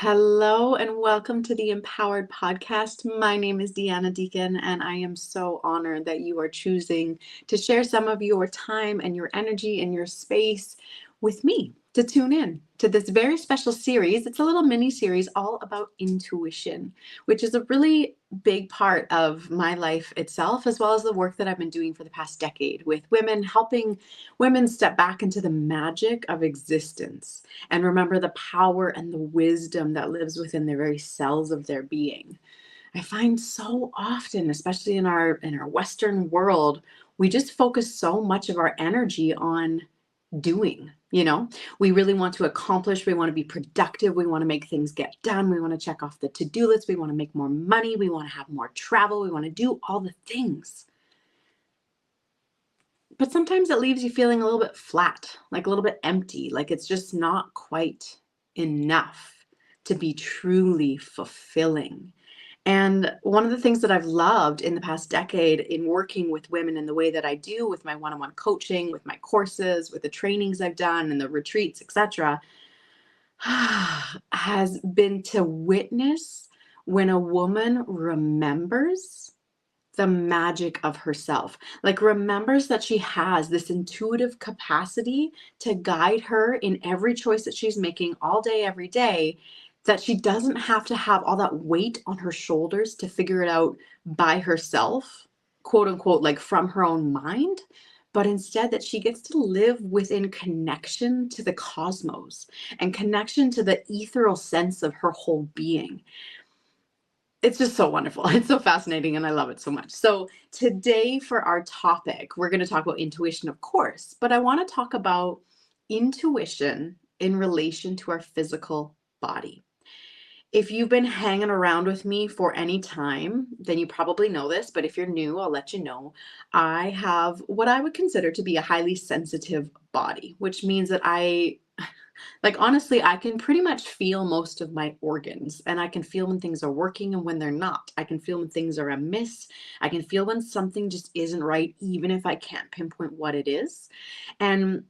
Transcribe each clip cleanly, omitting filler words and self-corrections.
Hello and welcome to the Empowered Podcast. My name is Deanna Deacon, and I am so honored that you are choosing to share some of your time and your energy and your space with me to tune in to this very special series. It's a little mini series all about intuition, which is a really big part of my life itself, as well as the work that I've been doing for the past decade with women, helping women step back into the magic of existence and remember the power and the wisdom that lives within the very cells of their being. I find so often, especially in our Western world, we just focus so much of our energy on doing. We really want to accomplish, we want to be productive, we want to make things get done, we want to check off the to-do list, we want to make more money, we want to have more travel, we want to do all the things. But sometimes it leaves you feeling a little bit flat, like a little bit empty, like it's just not quite enough to be truly fulfilling. And one of the things that I've loved in the past decade in working with women in the way that I do with my one-on-one coaching, with my courses, with the trainings I've done and the retreats, etc., has been to witness when a woman remembers the magic of herself, like remembers that she has this intuitive capacity to guide her in every choice that she's making all day, every day, that she doesn't have to have all that weight on her shoulders to figure it out by herself, quote unquote, like from her own mind, but instead that she gets to live within connection to the cosmos and connection to the ethereal sense of her whole being. It's just so wonderful. It's so fascinating and I love it so much. So today for our topic, we're going to talk about intuition, of course, but I want to talk about intuition in relation to our physical body. If you've been hanging around with me for any time, then you probably know this, but if you're new, I'll let you know. I have what I would consider to be a highly sensitive body, which means that honestly, I can pretty much feel most of my organs, and I can feel when things are working and when they're not. I can feel when things are amiss. I can feel when something just isn't right, even if I can't pinpoint what it is. And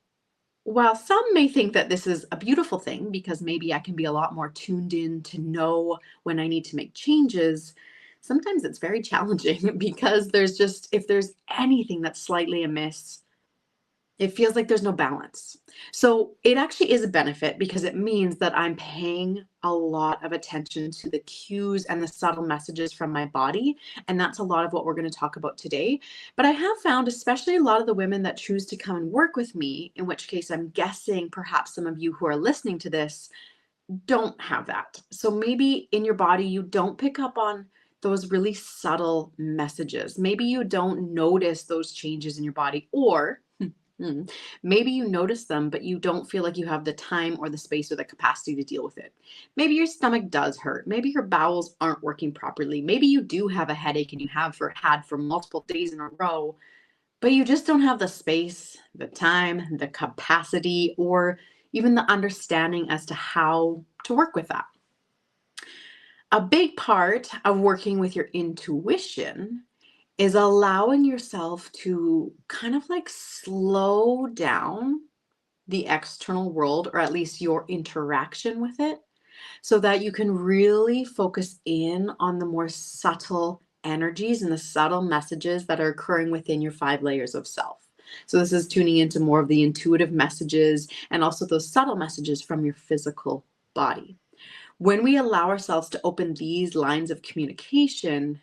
while some may think that this is a beautiful thing because maybe I can be a lot more tuned in to know when I need to make changes, sometimes it's very challenging because if there's anything that's slightly amiss, it feels like there's no balance. So it actually is a benefit because it means that I'm paying a lot of attention to the cues and the subtle messages from my body. And that's a lot of what we're going to talk about today. But I have found, especially a lot of the women that choose to come and work with me, in which case I'm guessing perhaps some of you who are listening to this don't have that. So maybe in your body, you don't pick up on those really subtle messages. Maybe you don't notice those changes in your body, or maybe you notice them, but you don't feel like you have the time or the space or the capacity to deal with it. Maybe your stomach does hurt. Maybe your bowels aren't working properly. Maybe you do have a headache and you had for multiple days in a row, but you just don't have the space, the time, the capacity, or even the understanding as to how to work with that. A big part of working with your intuition is allowing yourself to kind of like slow down the external world, or at least your interaction with it, so that you can really focus in on the more subtle energies and the subtle messages that are occurring within your 5 layers of self. So this is tuning into more of the intuitive messages and also those subtle messages from your physical body. When we allow ourselves to open these lines of communication,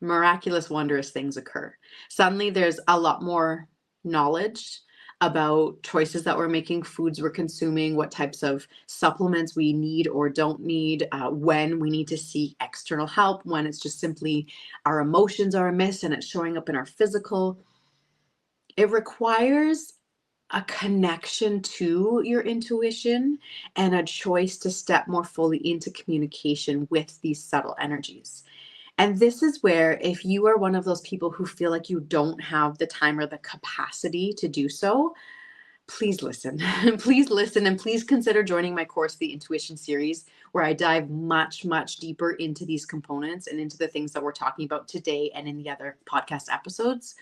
miraculous, wondrous things occur. Suddenly there's a lot more knowledge about choices that we're making, foods we're consuming, what types of supplements we need or don't need, when we need to seek external help, when it's just simply our emotions are amiss and it's showing up in our physical. It requires a connection to your intuition and a choice to step more fully into communication with these subtle energies. And this is where, if you are one of those people who feel like you don't have the time or the capacity to do so, please listen. Please listen, and please consider joining my course, the Intuition Series, where I dive much, much deeper into these components and into the things that we're talking about today and in the other podcast episodes.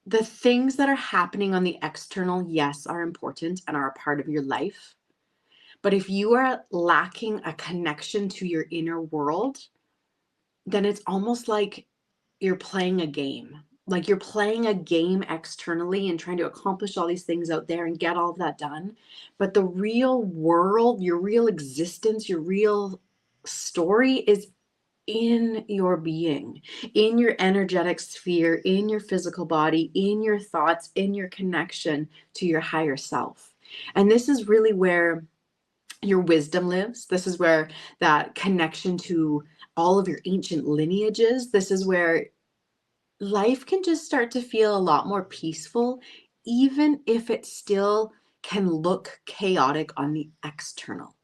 The things that are happening on the external, yes, are important and are a part of your life. But if you are lacking a connection to your inner world, then it's almost like you're playing a game. Like you're playing a game externally and trying to accomplish all these things out there and get all of that done. But the real world, your real existence, your real story is in your being, in your energetic sphere, in your physical body, in your thoughts, in your connection to your higher self. And this is really where your wisdom lives. This is where that connection to all of your ancient lineages, this is where life can just start to feel a lot more peaceful, even if it still can look chaotic on the external.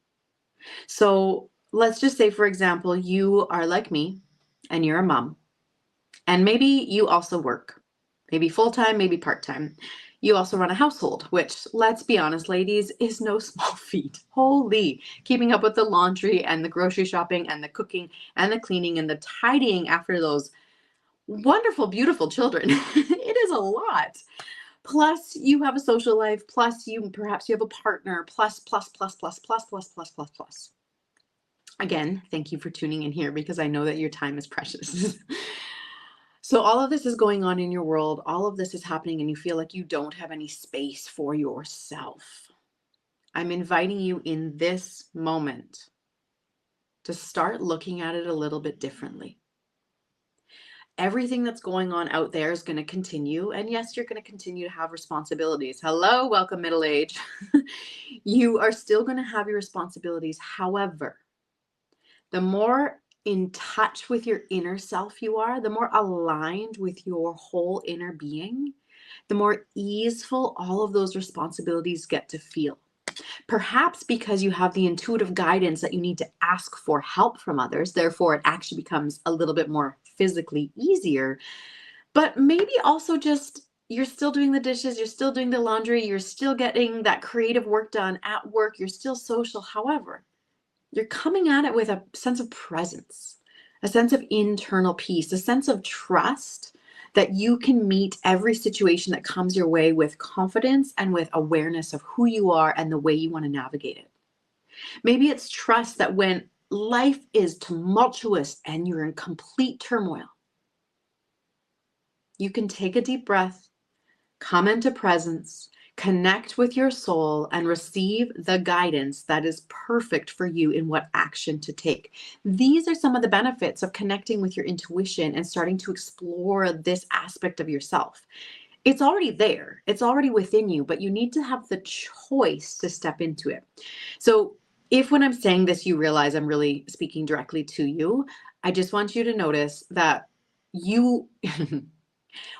So let's just say, for example, you are like me and you're a mom, and maybe you also work, maybe full-time, maybe part-time. You also run a household, which, let's be honest, ladies, is no small feat. Holy, keeping up with the laundry and the grocery shopping and the cooking and the cleaning and the tidying after those wonderful, beautiful children. It is a lot. Plus you have a social life, plus perhaps you have a partner, plus. Again, thank you for tuning in here because I know that your time is precious. So all of this is going on in your world. All of this is happening and you feel like you don't have any space for yourself. I'm inviting you in this moment to start looking at it a little bit differently. Everything that's going on out there is going to continue. And yes, you're going to continue to have responsibilities. Hello, welcome middle age. You are still going to have your responsibilities. However, the more in touch with your inner self you are, the more aligned with your whole inner being, the more easeful all of those responsibilities get to feel. Perhaps because you have the intuitive guidance that you need to ask for help from others, therefore it actually becomes a little bit more physically easier. But maybe also just you're still doing the dishes, you're still doing the laundry, you're still getting that creative work done at work, you're still social. However, you're coming at it with a sense of presence, a sense of internal peace, a sense of trust that you can meet every situation that comes your way with confidence and with awareness of who you are and the way you want to navigate it. Maybe it's trust that when life is tumultuous and you're in complete turmoil, you can take a deep breath, come into presence, connect with your soul, and receive the guidance that is perfect for you in what action to take. These are some of the benefits of connecting with your intuition and starting to explore this aspect of yourself. It's already there. It's already within you, but you need to have the choice to step into it. So if when I'm saying this, you realize I'm really speaking directly to you, I just want you to notice that you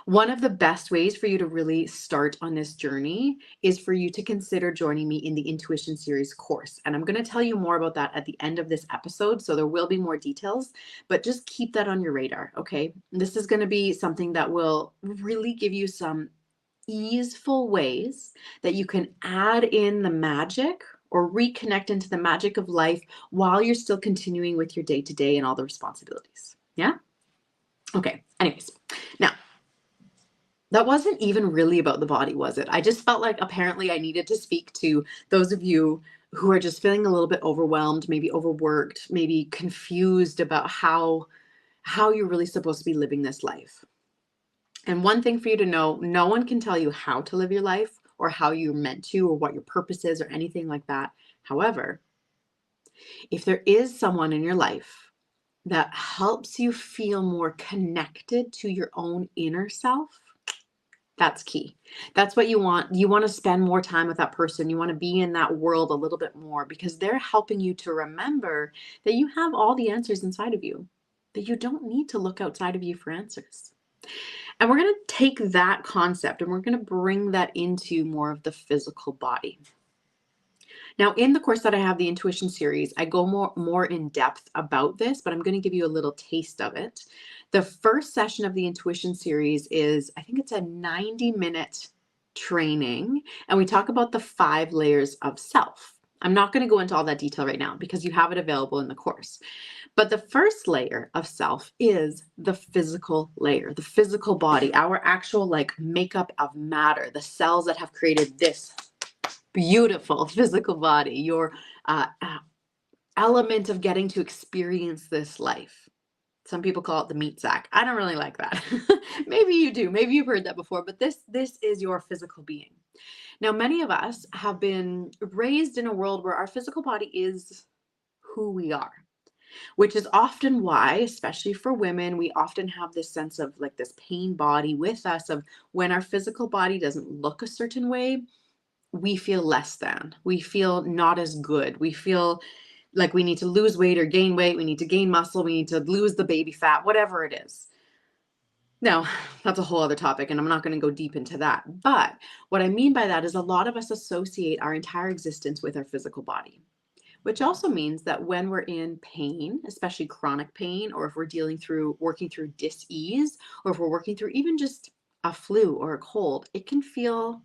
one of the best ways for you to really start on this journey is for you to consider joining me in the Intuition Series course. And I'm going to tell you more about that at the end of this episode. So there will be more details, but just keep that on your radar. Okay. This is going to be something that will really give you some easeful ways that you can add in the magic or reconnect into the magic of life while you're still continuing with your day-to-day and all the responsibilities. Yeah. Okay. Anyways, now, that wasn't even really about the body, was it? I just felt like apparently I needed to speak to those of you who are just feeling a little bit overwhelmed, maybe overworked, maybe confused about how you're really supposed to be living this life. And one thing for you to know, no one can tell you how to live your life or how you're meant to or what your purpose is or anything like that. However, if there is someone in your life that helps you feel more connected to your own inner self, that's key. That's what you want. You want to spend more time with that person. You want to be in that world a little bit more because they're helping you to remember that you have all the answers inside of you, that you don't need to look outside of you for answers. And we're going to take that concept and we're going to bring that into more of the physical body. Now, in the course that I have, the Intuition Series, I go more in depth about this, but I'm going to give you a little taste of it. The first session of the Intuition Series is, I think it's a 90-minute training, and we talk about the 5 layers of self. I'm not going to go into all that detail right now because you have it available in the course. But the first layer of self is the physical layer, the physical body, our actual like makeup of matter, the cells that have created this beautiful physical body, your element of getting to experience this life. Some people call it the meat sack. I don't really like that. Maybe you do. Maybe you've heard that before, but this is your physical being. Now, many of us have been raised in a world where our physical body is who we are, which is often why, especially for women, we often have this sense of like this pain body with us of when our physical body doesn't look a certain way, we feel less than. We feel not as good. We feel like we need to lose weight or gain weight. We need to gain muscle. We need to lose the baby fat, whatever it is. Now, that's a whole other topic, and I'm not going to go deep into that. But what I mean by that is a lot of us associate our entire existence with our physical body, which also means that when we're in pain, especially chronic pain, or if we're working through dis-ease, or if we're working through even just a flu or a cold, it can feel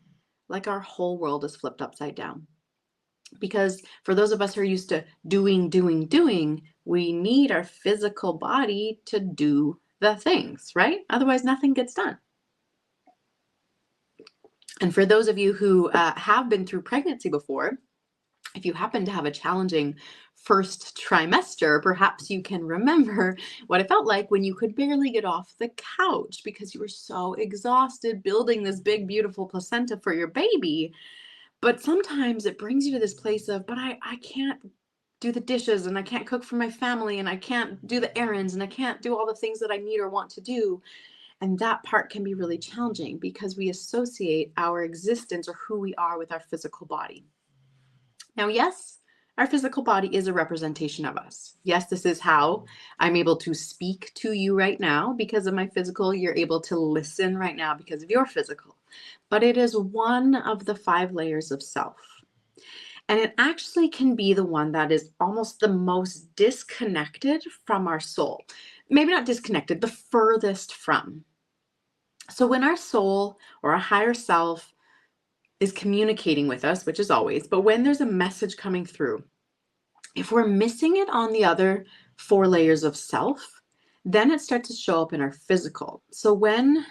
like our whole world is flipped upside down. Because for those of us who are used to doing, we need our physical body to do the things, right? Otherwise, nothing gets done. And for those of you who have been through pregnancy before, if you happen to have a challenging first trimester, perhaps you can remember what it felt like when you could barely get off the couch because you were so exhausted building this big, beautiful placenta for your baby. But sometimes it brings you to this place of, but I can't do the dishes and I can't cook for my family and I can't do the errands and I can't do all the things that I need or want to do. And that part can be really challenging because we associate our existence or who we are with our physical body. Now, yes, our physical body is a representation of us. Yes, this is how I'm able to speak to you right now because of my physical. You're able to listen right now because of your physical. But it is one of the 5 layers of self. And it actually can be the one that is almost the most disconnected from our soul. Maybe not disconnected, the furthest from. So when our soul or our higher self is communicating with us, which is always, but when there's a message coming through, if we're missing it on the other 4 layers of self, then it starts to show up in our physical. So when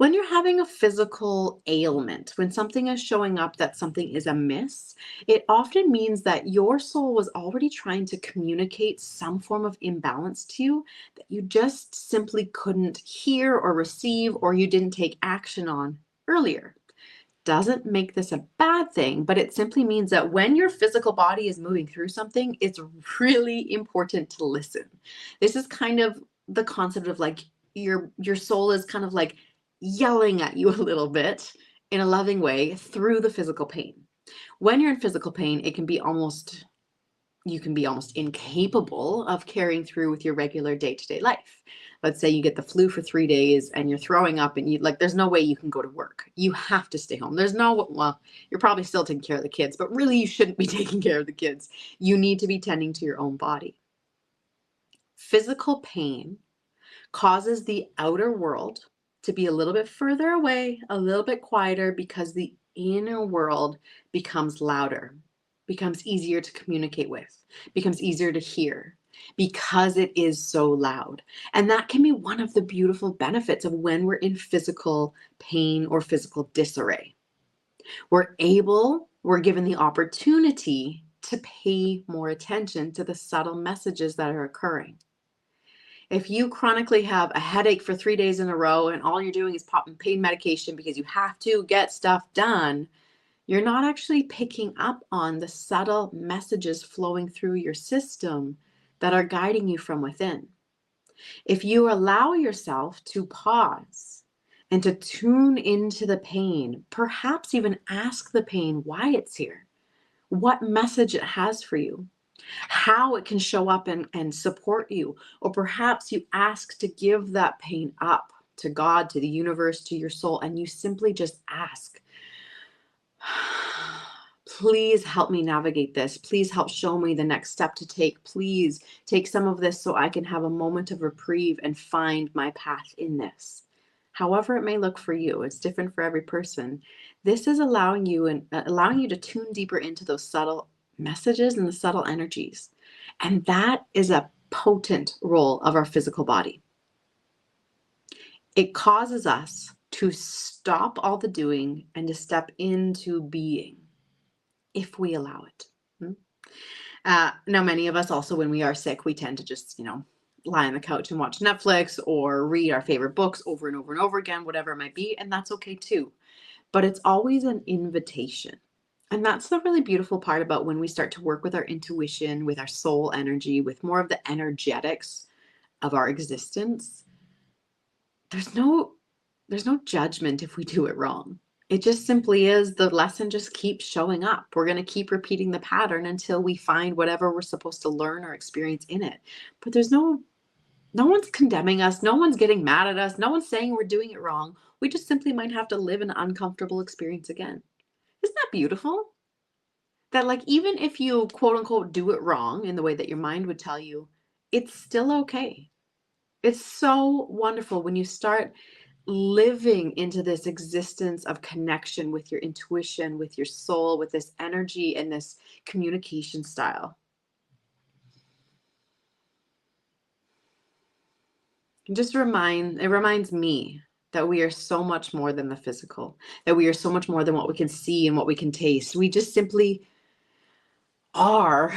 you're having a physical ailment, when something is showing up that something is amiss, it often means that your soul was already trying to communicate some form of imbalance to you that you just simply couldn't hear or receive, or you didn't take action on earlier. Doesn't make this a bad thing, but it simply means that when your physical body is moving through something, it's really important to listen. This is kind of the concept of like your soul is kind of like yelling at you a little bit in a loving way through the physical pain. When you're in physical pain, you can be almost incapable of carrying through with your regular day-to-day life. Let's say you get the flu for 3 days and you're throwing up and there's no way you can go to work. You have to stay home. You're probably still taking care of the kids, but really you shouldn't be taking care of the kids. You need to be tending to your own body. Physical pain causes the outer world to be a little bit further away, a little bit quieter, because the inner world becomes louder, becomes easier to communicate with, becomes easier to hear because it is so loud. And that can be one of the beautiful benefits of when we're in physical pain or physical disarray. We're given the opportunity to pay more attention to the subtle messages that are occurring. If you chronically have a headache for 3 days in a row and all you're doing is popping pain medication because you have to get stuff done, you're not actually picking up on the subtle messages flowing through your system that are guiding you from within. If you allow yourself to pause and to tune into the pain, perhaps even ask the pain why it's here, what message it has for you, how it can show up and support you, or perhaps you ask to give that pain up to God, to the universe, to your soul, and you simply just ask, please help me navigate this. Please help show me the next step to take. Please take some of this so I can have a moment of reprieve and find my path in this. However it may look for you, it's different for every person. This is allowing you to tune deeper into those subtle messages and the subtle energies. And that is a potent role of our physical body. It causes us to stop all the doing and to step into being if we allow it. Now, many of us also, when we are sick, we tend to just, lie on the couch and watch Netflix or read our favorite books over and over and over again, whatever it might be. And that's okay too. But it's always an invitation. And that's the really beautiful part about when we start to work with our intuition, with our soul energy, with more of the energetics of our existence. There's no judgment if we do it wrong. It just simply is, the lesson just keeps showing up. We're going to keep repeating the pattern until we find whatever we're supposed to learn or experience in it. But there's no one's condemning us. No one's getting mad at us. No one's saying we're doing it wrong. We just simply might have to live an uncomfortable experience again. Isn't that beautiful? That, like, even if you quote unquote do it wrong in the way that your mind would tell you, it's still okay. It's so wonderful when you start living into this existence of connection with your intuition, with your soul, with this energy and this communication style. It reminds me that we are so much more than the physical, that we are so much more than what we can see and what we can taste. We just simply are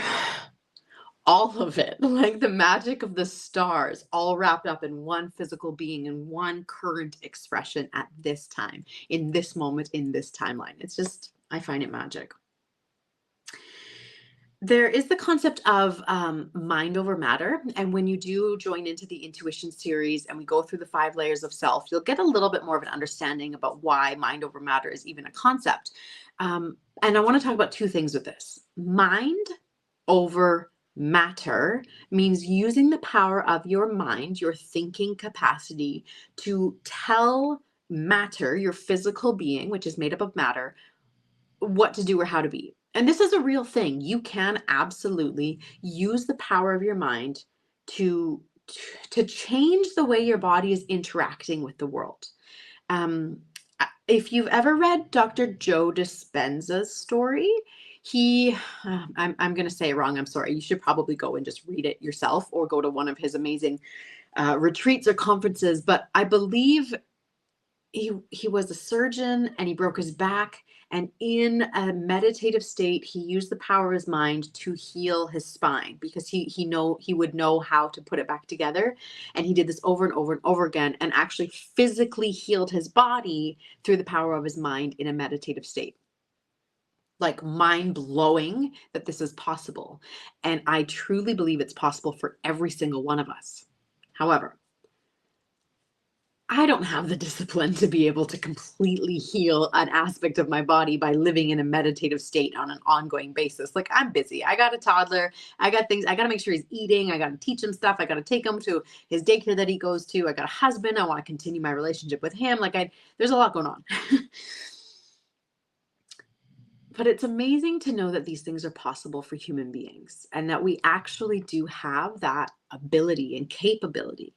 all of it, like the magic of the stars, all wrapped up in one physical being and one current expression at this time, in this moment, in this timeline. It's just, I find it magic. There is the concept of mind over matter. And when you do join into the intuition series and we go through the 5 layers of self, you'll get a little bit more of an understanding about why mind over matter is even a concept. And I want to talk about 2 things with this. Mind over matter means using the power of your mind, your thinking capacity, to tell matter, your physical being, which is made up of matter, what to do or how to be. And this is a real thing. You can absolutely use the power of your mind to change the way your body is interacting with the world. If you've ever read Dr. Joe Dispenza's story, I'm going to say it wrong. I'm sorry. You should probably go and just read it yourself or go to one of his amazing retreats or conferences. But I believe he was a surgeon and he broke his back. And in a meditative state, he used the power of his mind to heal his spine because he would know how to put it back together. And he did this over and over and over again and actually physically healed his body through the power of his mind in a meditative state. Like, mind blowing that this is possible. And I truly believe it's possible for every single one of us. However, I don't have the discipline to be able to completely heal an aspect of my body by living in a meditative state on an ongoing basis. Like, I'm busy. I got a toddler. I got things. I got to make sure he's eating. I got to teach him stuff. I got to take him to his daycare that he goes to. I got a husband. I want to continue my relationship with him. There's a lot going on. But it's amazing to know that these things are possible for human beings and that we actually do have that ability and capability.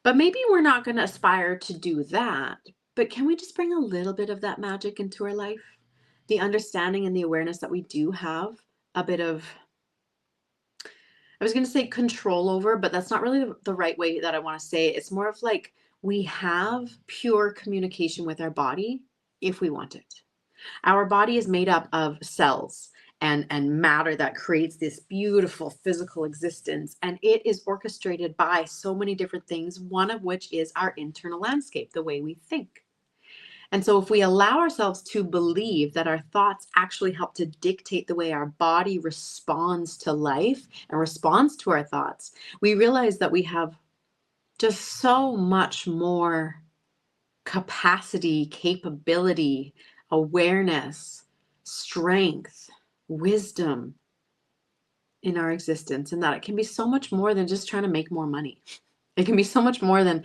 But maybe we're not going to aspire to do that, but can we just bring a little bit of that magic into our life? The understanding and the awareness that we do have a bit of, I was going to say control over, but that's not really the right way that I want to say it. It's more of like we have pure communication with our body if we want it. Our body is made up of cells and matter that creates this beautiful physical existence. And it is orchestrated by so many different things, one of which is our internal landscape, the way we think. And so if we allow ourselves to believe that our thoughts actually help to dictate the way our body responds to life and responds to our thoughts, we realize that we have just so much more capacity, capability, awareness, strength, wisdom in our existence, and that it can be so much more than just trying to make more money. It can be so much more than,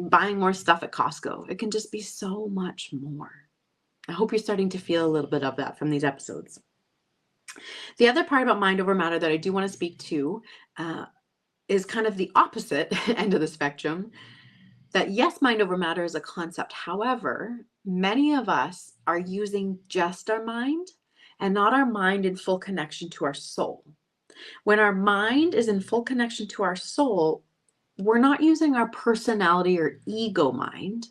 buying more stuff at Costco. It can just be so much more. I hope you're starting to feel a little bit of that from these episodes. The other part about mind over matter that I do want to speak to is kind of the opposite end of the spectrum. That yes, mind over matter is a concept. However, many of us are using just our mind and not our mind in full connection to our soul. When our mind is in full connection to our soul, we're not using our personality or ego mind.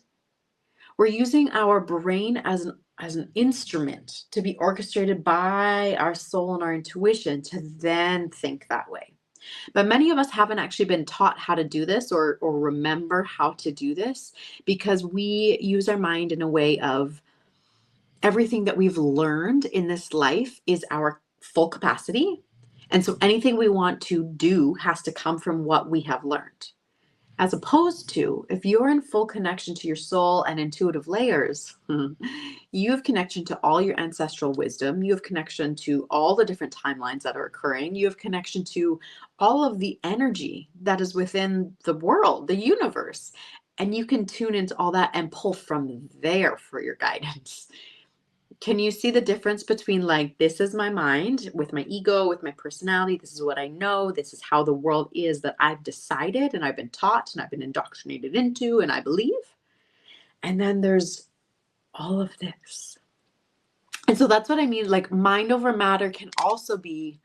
We're using our brain as an instrument to be orchestrated by our soul and our intuition to then think that way. But many of us haven't actually been taught how to do this or remember how to do this because we use our mind in a way of everything that we've learned in this life is our full capacity. And so anything we want to do has to come from what we have learned. As opposed to, if you're in full connection to your soul and intuitive layers, you have connection to all your ancestral wisdom. You have connection to all the different timelines that are occurring. You have connection to all of the energy that is within the world, the universe. And you can tune into all that and pull from there for your guidance. Can you see the difference between like, this is my mind with my ego, with my personality, this is what I know, this is how the world is that I've decided and I've been taught and I've been indoctrinated into and I believe. And then there's all of this. And so that's what I mean. Like mind over matter can also be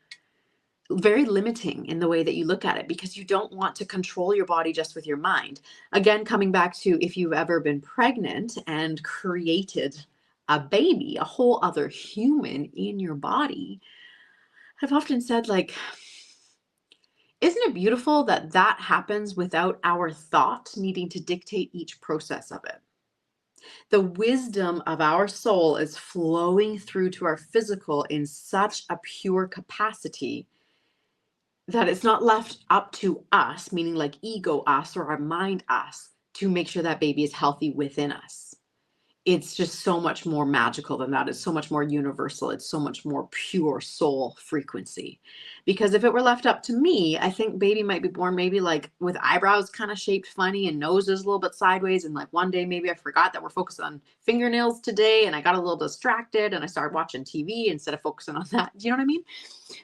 very limiting in the way that you look at it because you don't want to control your body just with your mind. Again, coming back to if you've ever been pregnant and created a baby, a whole other human in your body, I've often said, like, isn't it beautiful that that happens without our thought needing to dictate each process of it? The wisdom of our soul is flowing through to our physical in such a pure capacity that it's not left up to us, meaning like ego us or our mind us, to make sure that baby is healthy within us. It's just so much more magical than that. It's so much more universal. It's so much more pure soul frequency. Because if it were left up to me, I think baby might be born maybe like with eyebrows kind of shaped funny and noses a little bit sideways. And like one day, maybe I forgot that we're focused on fingernails today and I got a little distracted and I started watching TV instead of focusing on that. Do you know what I mean?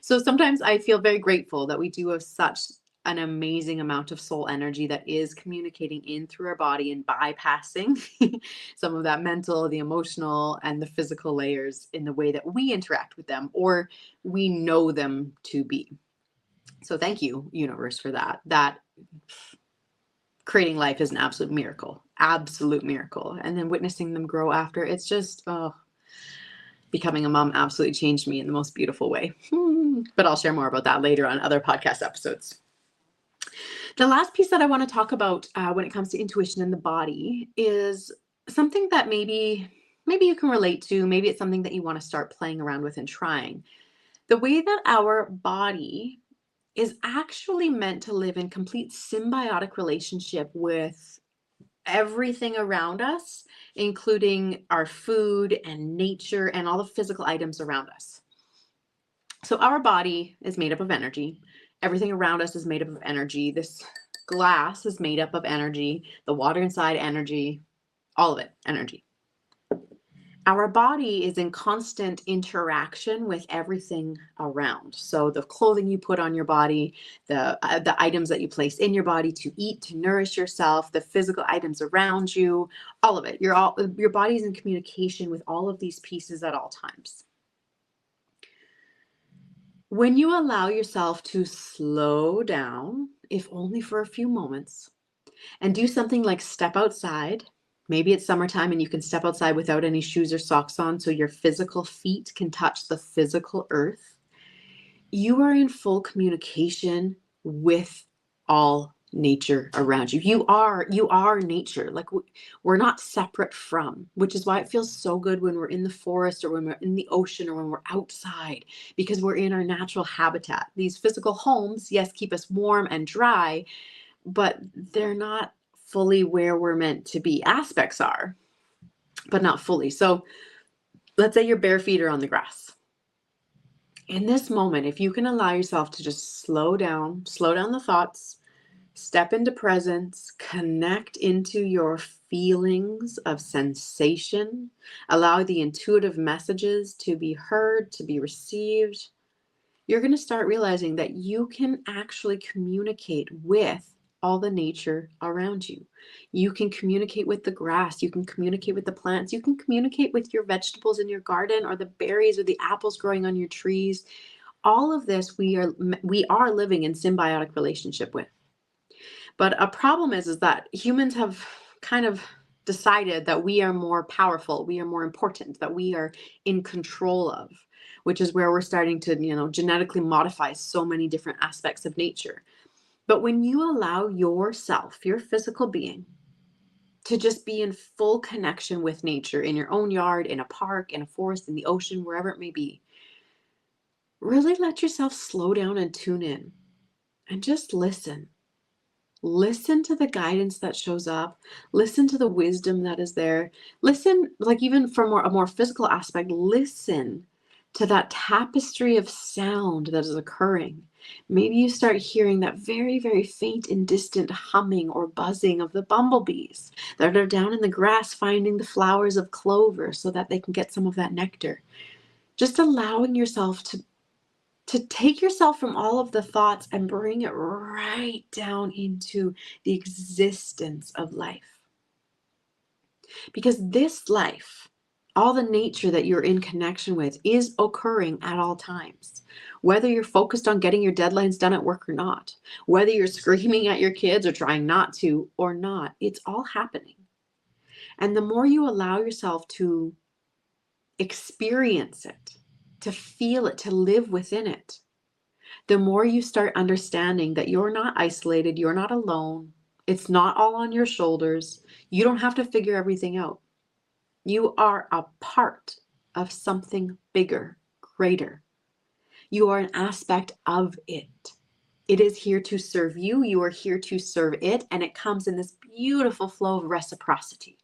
So sometimes I feel very grateful that we do have such an amazing amount of soul energy that is communicating in through our body and bypassing some of that mental, the emotional, and the physical layers in the way that we interact with them or we know them to be. So thank you, universe, for that. That creating life is an absolute miracle, absolute miracle. And then witnessing them grow after, it's just, oh, becoming a mom absolutely changed me in the most beautiful way. But I'll share more about that later on other podcast episodes. The last piece that I want to talk about when it comes to intuition in the body is something that maybe you can relate to. Maybe it's something that you want to start playing around with and trying. The way that our body is actually meant to live in complete symbiotic relationship with everything around us, including our food and nature and all the physical items around us. So our body is made up of energy. Everything around us is made up of energy. This glass is made up of energy. The water inside, energy, all of it, energy. Our body is in constant interaction with everything around. So the clothing you put on your body, the items that you place in your body to eat, to nourish yourself, the physical items around you, all of it. Your body's in communication with all of these pieces at all times. When you allow yourself to slow down, if only for a few moments, and do something like step outside, maybe it's summertime and you can step outside without any shoes or socks on so your physical feet can touch the physical earth, you are in full communication with all nature around you. You are nature. Like we're not separate from, which is why it feels so good when we're in the forest or when we're in the ocean or when we're outside, because we're in our natural habitat. These physical homes, yes, keep us warm and dry, but they're not fully where we're meant to be. Aspects are, but not fully. So let's say your bare feet are on the grass. In this moment, if you can allow yourself to just slow down the thoughts, step into presence, connect into your feelings of sensation, allow the intuitive messages to be heard, to be received, you're going to start realizing that you can actually communicate with all the nature around you. You can communicate with the grass. You can communicate with the plants. You can communicate with your vegetables in your garden or the berries or the apples growing on your trees. All of this we are living in symbiotic relationship with. But a problem is that humans have kind of decided that we are more powerful, we are more important, that we are in control of, which is where we're starting to, genetically modify so many different aspects of nature. But when you allow yourself, your physical being, to just be in full connection with nature in your own yard, in a park, in a forest, in the ocean, wherever it may be, really let yourself slow down and tune in and just listen. Listen to the guidance that shows up. Listen to the wisdom that is there. Listen, like even from a more physical aspect, listen to that tapestry of sound that is occurring. Maybe you start hearing that very, very faint and distant humming or buzzing of the bumblebees that are down in the grass finding the flowers of clover so that they can get some of that nectar. Just allowing yourself to take yourself from all of the thoughts and bring it right down into the existence of life. Because this life, all the nature that you're in connection with, is occurring at all times. Whether you're focused on getting your deadlines done at work or not, whether you're screaming at your kids or trying not to or not, it's all happening. And the more you allow yourself to experience it, to feel it, to live within it, the more you start understanding that you're not isolated, you're not alone, it's not all on your shoulders. You don't have to figure everything out. You are a part of something bigger, greater. You are an aspect of it. It is here to serve you. You are here to serve it. And it comes in this beautiful flow of reciprocity.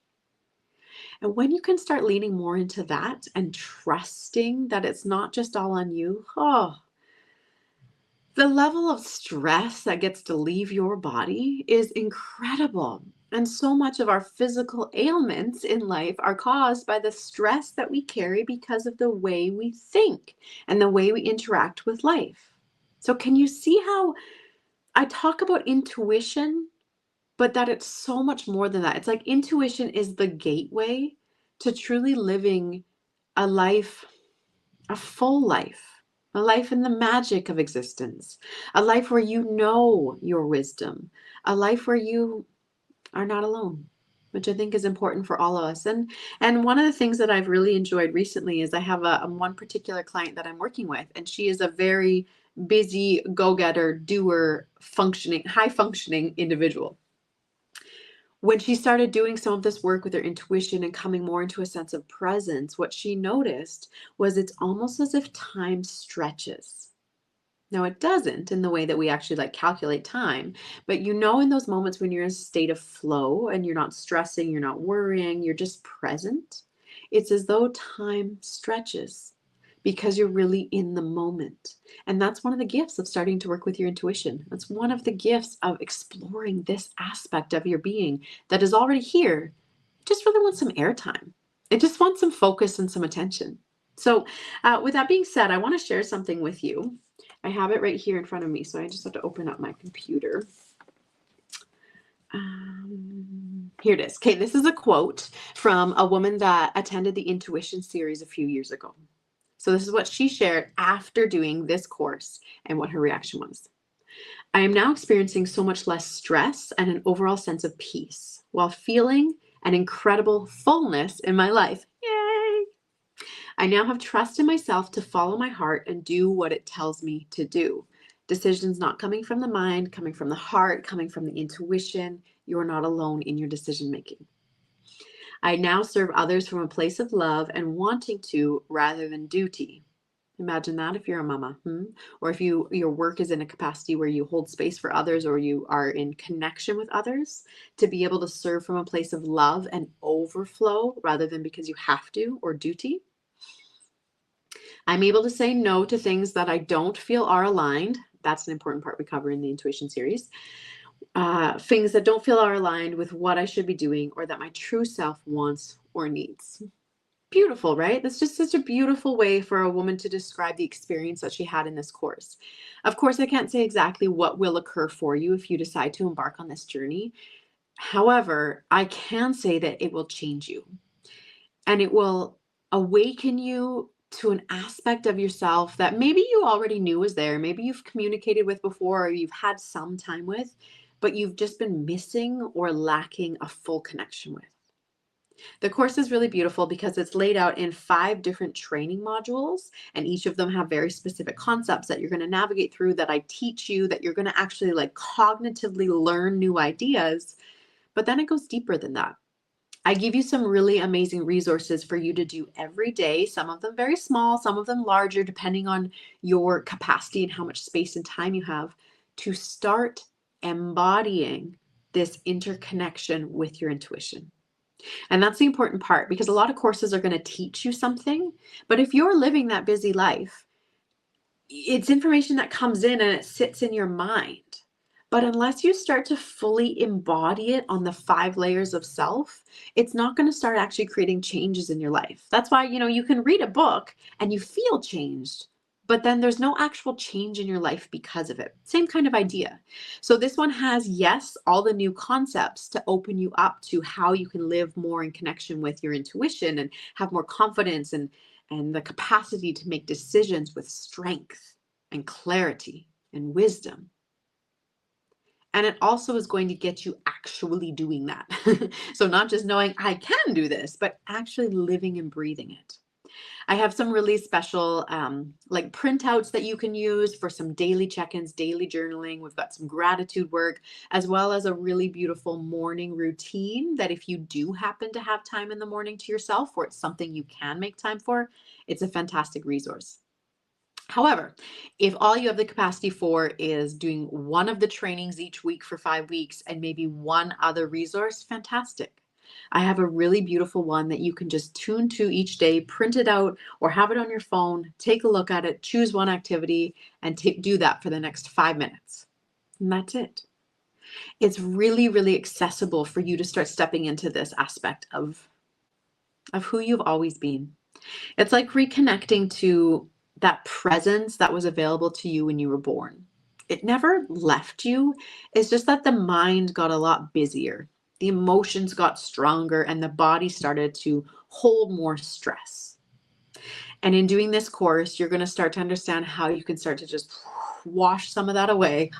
And when you can start leaning more into that and trusting that it's not just all on you, the level of stress that gets to leave your body is incredible. And so much of our physical ailments in life are caused by the stress that we carry because of the way we think and the way we interact with life. So can you see how I talk about intuition, but that it's so much more than that? It's like intuition is the gateway to truly living a life, a full life, a life in the magic of existence, a life where you know your wisdom, a life where you are not alone, which I think is important for all of us. And one of the things that I've really enjoyed recently is I have a one particular client that I'm working with, and she is a very busy, go-getter, doer, functioning, high functioning individual. When she started doing some of this work with her intuition and coming more into a sense of presence, what she noticed was it's almost as if time stretches. Now, it doesn't in the way that we actually like calculate time, but in those moments when you're in a state of flow and you're not stressing, you're not worrying, you're just present, it's as though time stretches because you're really in the moment. And that's one of the gifts of starting to work with your intuition. That's one of the gifts of exploring this aspect of your being that is already here. It just really wants some airtime. It just wants some focus and some attention. So with that being said, I want to share something with you. I have it right here in front of me, so I just have to open up my computer. Here it is. Okay, this is a quote from a woman that attended the Intuition series a few years ago. So this is what she shared after doing this course and what her reaction was. I am now experiencing so much less stress and an overall sense of peace while feeling an incredible fullness in my life. Yay! I now have trust in myself to follow my heart and do what it tells me to do. Decisions not coming from the mind, coming from the heart, coming from the intuition. You're not alone in your decision making. I now serve others from a place of love and wanting to rather than duty. Imagine that if you're a mama, or if your work is in a capacity where you hold space for others or you are in connection with others, to be able to serve from a place of love and overflow rather than because you have to or duty. I'm able to say no to things that I don't feel are aligned. That's an important part we cover in the intuition series. Things that don't feel are aligned with what I should be doing or that my true self wants or needs. Beautiful, right? That's just such a beautiful way for a woman to describe the experience that she had in this course. Of course, I can't say exactly what will occur for you if you decide to embark on this journey. However, I can say that it will change you and it will awaken you to an aspect of yourself that maybe you already knew was there. Maybe you've communicated with before or you've had some time with, but you've just been missing or lacking a full connection with. The course is really beautiful because it's laid out in 5 different training modules, and each of them have very specific concepts that you're going to navigate through, that I teach you, that you're going to actually like cognitively learn new ideas. But then it goes deeper than that. I give you some really amazing resources for you to do every day, some of them very small, some of them larger, depending on your capacity and how much space and time you have, to start embodying this interconnection with your intuition. And that's the important part, because a lot of courses are going to teach you something, but if you're living that busy life, it's information that comes in and it sits in your mind. But unless you start to fully embody it on the 5 layers of self, it's not going to start actually creating changes in your life. That's why, you can read a book and you feel changed, but then there's no actual change in your life because of it. Same kind of idea. So this one has, yes, all the new concepts to open you up to how you can live more in connection with your intuition and have more confidence and the capacity to make decisions with strength and clarity and wisdom. And it also is going to get you actually doing that. So not just knowing I can do this, but actually living and breathing it. I have some really special like printouts that you can use for some daily check-ins, daily journaling. We've got some gratitude work, as well as a really beautiful morning routine that if you do happen to have time in the morning to yourself, or it's something you can make time for, it's a fantastic resource. However, if all you have the capacity for is doing one of the trainings each week for 5 weeks and maybe one other resource, fantastic. I have a really beautiful one that you can just tune to each day, print it out or have it on your phone, take a look at it, choose one activity and do that for the next 5 minutes. And that's it. It's really, really accessible for you to start stepping into this aspect of who you've always been. It's like reconnecting to that presence that was available to you when you were born. It never left you. It's just that the mind got a lot busier. The emotions got stronger and the body started to hold more stress. And in doing this course, you're going to start to understand how you can start to just wash some of that away.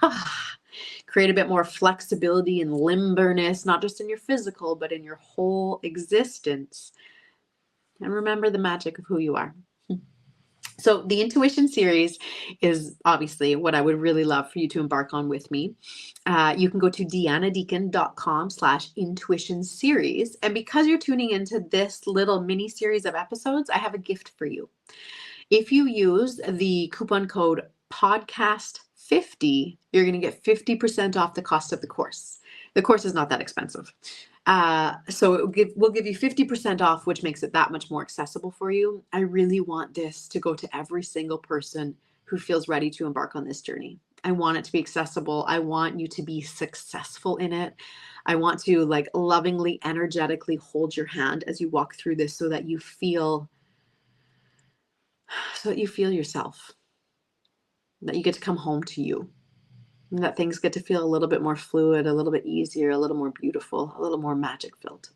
Create a bit more flexibility and limberness, not just in your physical, but in your whole existence. And remember the magic of who you are. So the intuition series is obviously what I would really love for you to embark on with me. You can go to deannadeacon.com/intuition series. And because you're tuning into this little mini series of episodes, I have a gift for you. If you use the coupon code podcast50, you're going to get 50% off the cost of the course. The course is not that expensive. So we'll give you 50% off, which makes it that much more accessible for you. I really want this to go to every single person who feels ready to embark on this journey. I want it to be accessible. I want you to be successful in it. I want to like lovingly, energetically hold your hand as you walk through this so that you feel yourself, that you get to come home to you, and that things get to feel a little bit more fluid, a little bit easier, a little more beautiful, a little more magic filled.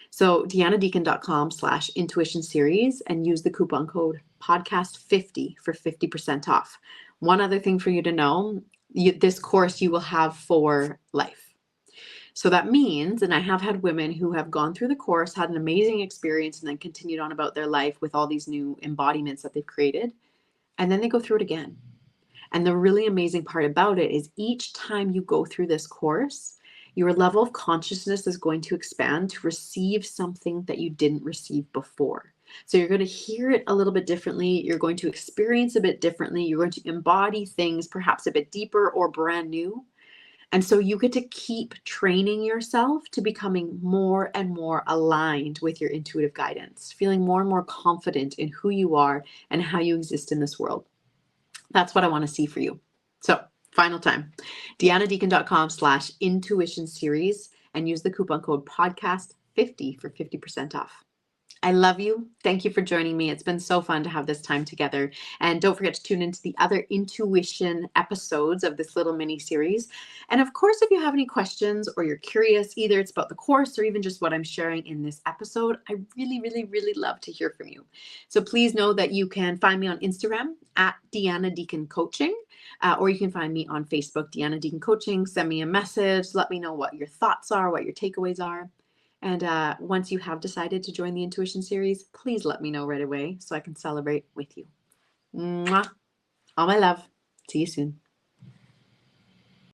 So deannadeacon.com/intuition series and use the coupon code podcast50 for 50% off. One other thing for you to know, this course you will have for life. So that means, and I have had women who have gone through the course, had an amazing experience, and then continued on about their life with all these new embodiments that they've created. And then they go through it again. And the really amazing part about it is each time you go through this course, your level of consciousness is going to expand to receive something that you didn't receive before. So you're going to hear it a little bit differently. You're going to experience a bit differently. You're going to embody things perhaps a bit deeper or brand new. And so you get to keep training yourself to becoming more and more aligned with your intuitive guidance, feeling more and more confident in who you are and how you exist in this world. That's what I want to see for you. So final time, deannadeacon.com/intuition series and use the coupon code podcast50 for 50% off. I love you. Thank you for joining me. It's been so fun to have this time together. And don't forget to tune into the other intuition episodes of this little mini series. And of course, if you have any questions or you're curious, either it's about the course or even just what I'm sharing in this episode, I really, really, really love to hear from you. So please know that you can find me on Instagram at Deanna Deacon Coaching, or you can find me on Facebook, Deanna Deacon Coaching. Send me a message. Let me know what your thoughts are, what your takeaways are. And once you have decided to join the intuition series, please let me know right away so I can celebrate with you. Mwah! All my love. See you soon.